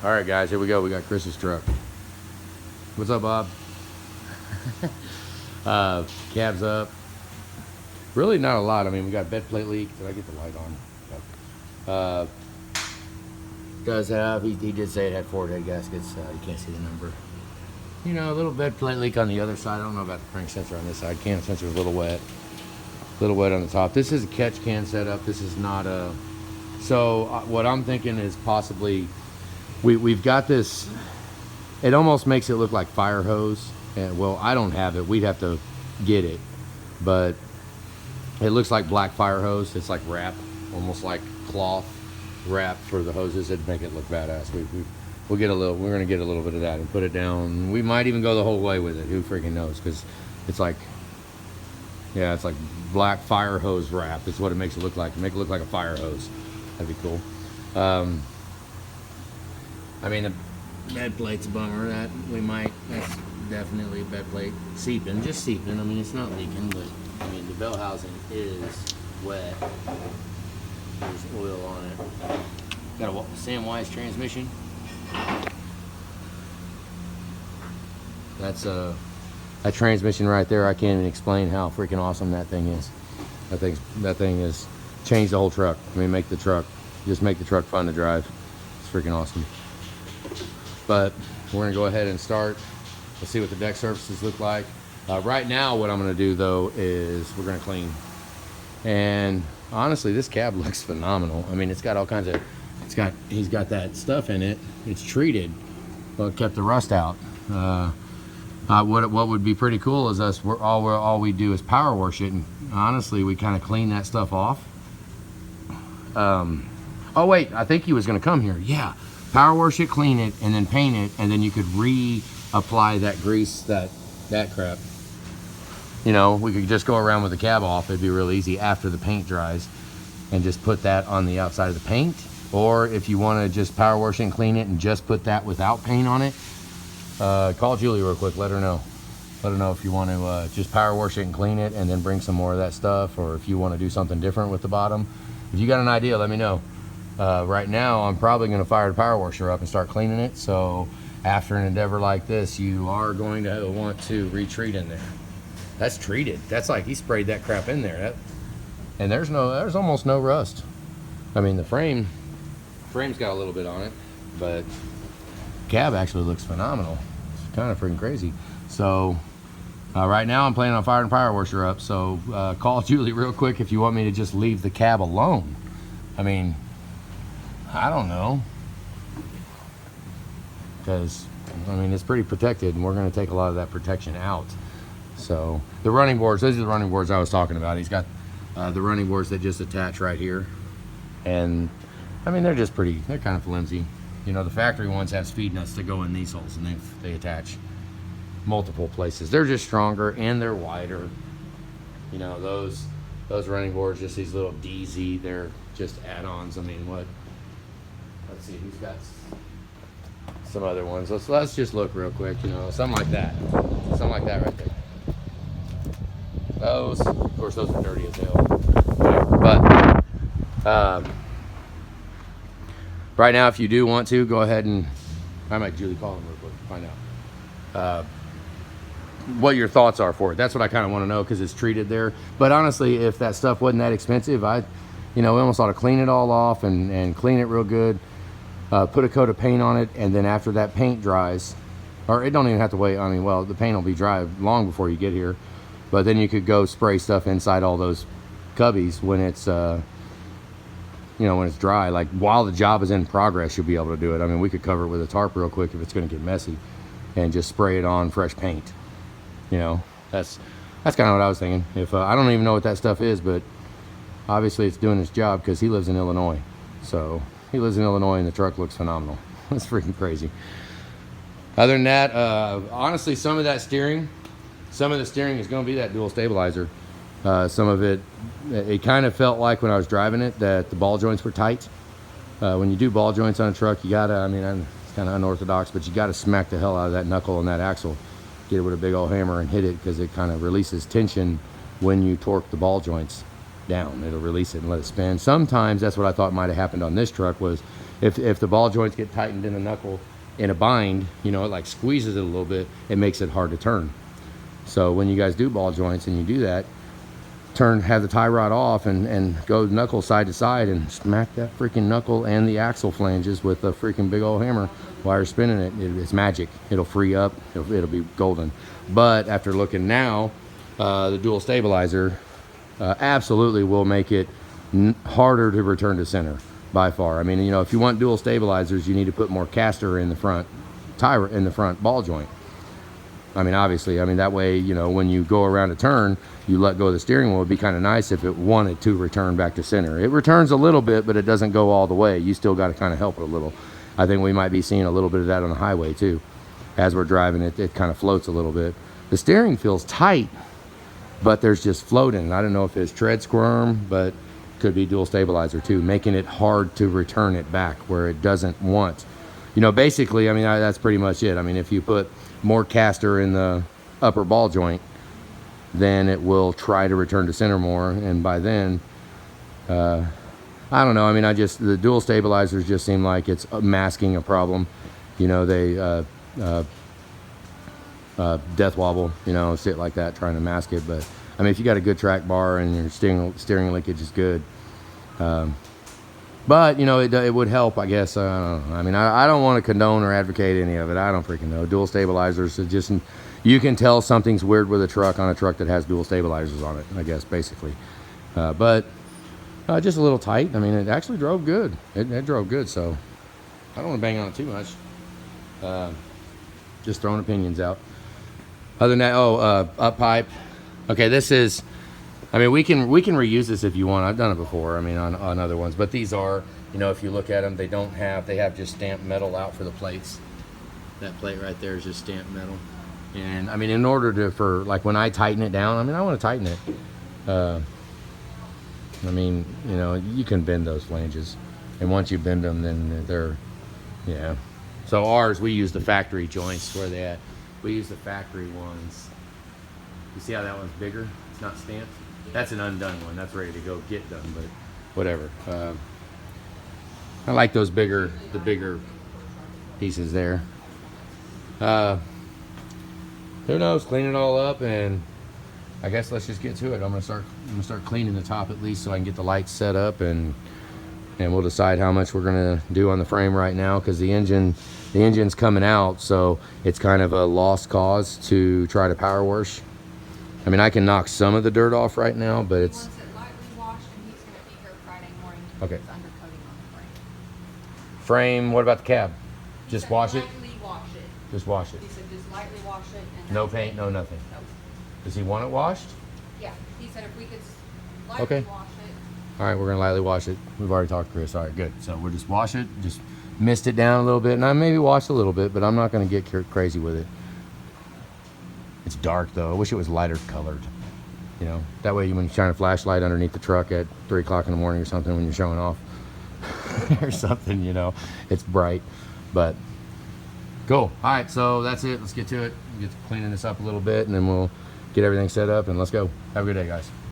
All right, guys, here we go. We got Chris's truck. What's up, Bob? Cab's up. Really not a lot. I mean, we got bed plate leak. Did I get the light on? Does have, he did say it had 4 dead gaskets. You can't see the number. You know, a little bed plate leak on the other side. I don't know about the crank sensor on this side. Can sensor is a little wet. A little wet on the top. This is a catch can setup. This is not a... So what I'm thinking is possibly... We've got this, it almost makes it look like fire hose. And well, I don't have it. We'd have to get it. But it looks like black fire hose. It's like wrap, almost like cloth wrap for the hoses. It'd make it look badass. We'll get a little, we're gonna get a little bit of that and put it down. We might even go the whole way with it. Who freaking knows? Because it's like, yeah, it's like black fire hose wrap. It's what it makes it look like. Make it look like a fire hose. That'd be cool. I mean, the bed plate's a bummer. That we might, that's definitely a bed plate seeping, just seeping. I mean, it's not leaking, but I mean, the bell housing is wet. There's oil on it. Got a Sam Wise transmission. That's that transmission right there. I can't even explain how freaking awesome that thing is. That thing has changed the whole truck. I mean, make the truck fun to drive. It's freaking awesome. But we're gonna go ahead and start. Let's see what the deck surfaces look like. Right now, what I'm gonna do though is we're gonna clean. And honestly, this cab looks phenomenal. I mean, it's got all kinds of, he's got that stuff in it. It's treated, but kept the rust out. What would be pretty cool is all we do is power wash it, and honestly, we kind of clean that stuff off. Oh wait, I think he was gonna come here. Yeah. Power wash it, clean it, and then paint it, and then you could reapply that grease, that crap. You know, we could just go around with the cab off. It'd be real easy after the paint dries, and just put that on the outside of the paint. Or if you want to just power wash it and clean it and just put that without paint on it, call Julie real quick. Let her know. Let her know if you want to just power wash it and clean it, and then bring some more of that stuff, or if you want to do something different with the bottom. If you got an idea, let me know. Right now, I'm probably going to fire the power washer up and start cleaning it. So after an endeavor like this, you are going to want to retreat in there. That's treated. That's like he sprayed that crap in there. And there's almost no rust. I mean, the frame's got a little bit on it, but cab actually looks phenomenal. It's kind of freaking crazy. So right now, I'm planning on firing the power washer up. So call Julie real quick if you want me to just leave the cab alone. I mean, I don't know, because I mean, it's pretty protected, and we're going to take a lot of that protection out. So the running boards, those are the running boards I was talking about. He's got the running boards that just attach right here, and I mean, they're just pretty, they're kind of flimsy. You know, the factory ones have speed nuts that go in these holes, and they attach multiple places. They're just stronger and they're wider. You know, those running boards, just these little DZ, they're just add-ons. I mean, what? Let's see who's got some other ones. Let's just look real quick, you know, something like that right there. Those, of course, those are dirty as hell. Whatever. But right now, if you do want to, go ahead and I might Julie call him real quick to find out what your thoughts are for it. That's what I kind of want to know, because it's treated there. But honestly, if that stuff wasn't that expensive, we almost ought to clean it all off and clean it real good. Put a coat of paint on it, and then after that paint dries, or it don't even have to wait. I mean, well, the paint will be dry long before you get here, but then you could go spray stuff inside all those cubbies when it's, when it's dry. Like while the job is in progress, you'll be able to do it. I mean, we could cover it with a tarp real quick if it's going to get messy, and just spray it on fresh paint. You know, that's kind of what I was thinking. If I don't even know what that stuff is, but obviously it's doing its job, because he lives in Illinois. So he lives in Illinois, and the truck looks phenomenal. That's freaking crazy. Other than that, honestly, some of the steering is going to be that dual stabilizer. Some of it kind of felt like when I was driving it that the ball joints were tight. When you do ball joints on a truck, you gotta, it's kind of unorthodox, but you gotta smack the hell out of that knuckle and that axle. Get it with a big old hammer and hit it, because it kind of releases tension when you torque the ball joints down. It'll release it and let it spin. Sometimes that's what I thought might have happened on this truck, was if the ball joints get tightened in the knuckle in a bind, you know, it like squeezes it a little bit, it makes it hard to turn. So when you guys do ball joints and you do that, have the tie rod off and go knuckle side to side and smack that freaking knuckle and the axle flanges with a freaking big old hammer while you're spinning it. It's magic. It'll free up. It'll be golden. But after looking now, the dual stabilizer absolutely will make it harder to return to center by far. I mean, you know, if you want dual stabilizers, you need to put more caster in the front ball joint. I mean, obviously, I mean, that way, you know, when you go around a turn, you let go of the steering wheel. It'd be kind of nice if it wanted to return back to center. It returns a little bit, but it doesn't go all the way. You still got to kind of help it a little. I think we might be seeing a little bit of that on the highway too. As we're driving it, it kind of floats a little bit. The steering feels tight, but there's just floating. I don't know if it's tread squirm, but could be dual stabilizer too, making it hard to return it back where it doesn't want. You know, basically, I mean, that's pretty much it. I mean, if you put more caster in the upper ball joint, then it will try to return to center more. And by then, I don't know. I mean, the dual stabilizers just seem like it's masking a problem. You know, they death wobble, you know, sit like that, trying to mask it. But I mean, if you got a good track bar and your steering linkage is good, but you know, it would help, I guess. I don't know. I mean, I don't want to condone or advocate any of it. I don't freaking know. Dual stabilizers, you can tell something's weird with a truck on a truck that has dual stabilizers on it, I guess, basically. But just a little tight. I mean, it actually drove good. It drove good, so I don't want to bang on it too much. Just throwing opinions out. Other than that, up pipe. Okay, this is, I mean, we can reuse this if you want. I've done it before, I mean, on other ones. But these are, you know, if you look at them, they have just stamped metal out for the plates. That plate right there is just stamped metal. And, I mean, in order for, like, when I tighten it down, I mean, I want to tighten it. I mean, you know, you can bend those flanges. And once you bend them, then they're, yeah. So ours, we use the factory joints. Where they at? We use the factory ones. You see how that one's bigger? It's not stamped. That's an undone one. That's ready to go get done, but whatever. I like the bigger pieces there. Who knows? Clean it all up, and I guess let's just get to it. I'm gonna start cleaning the top at least so I can get the lights set up, and we'll decide how much we're gonna do on the frame right now, because the engine's coming out, so it's kind of a lost cause to try to power wash. I mean, I can knock some of the dirt off right now, but it's... He wants it lightly washed, and he's going to be here Friday morning to Okay. put his undercoating on the frame. Frame, what about the cab? Just wash it? Lightly wash it. Just wash it. He said just lightly wash it. And No that's paint, it. no nothing. Nope. Does he want it washed? Yeah, he said if we could lightly Okay. wash it. All right, we're gonna lightly wash it. We've already talked to Chris. All right, good. So we'll just wash it, just mist it down a little bit, and I maybe wash a little bit, but I'm not gonna get crazy with it. It's dark though. I wish it was lighter colored. You know, that way when you shine a flashlight underneath the truck at 3 o'clock in the morning or something when you're showing off or something, you know, it's bright. But cool. All right, so that's it. Let's get to it. Get to cleaning this up a little bit, and then we'll get everything set up, and let's go. Have a good day, guys.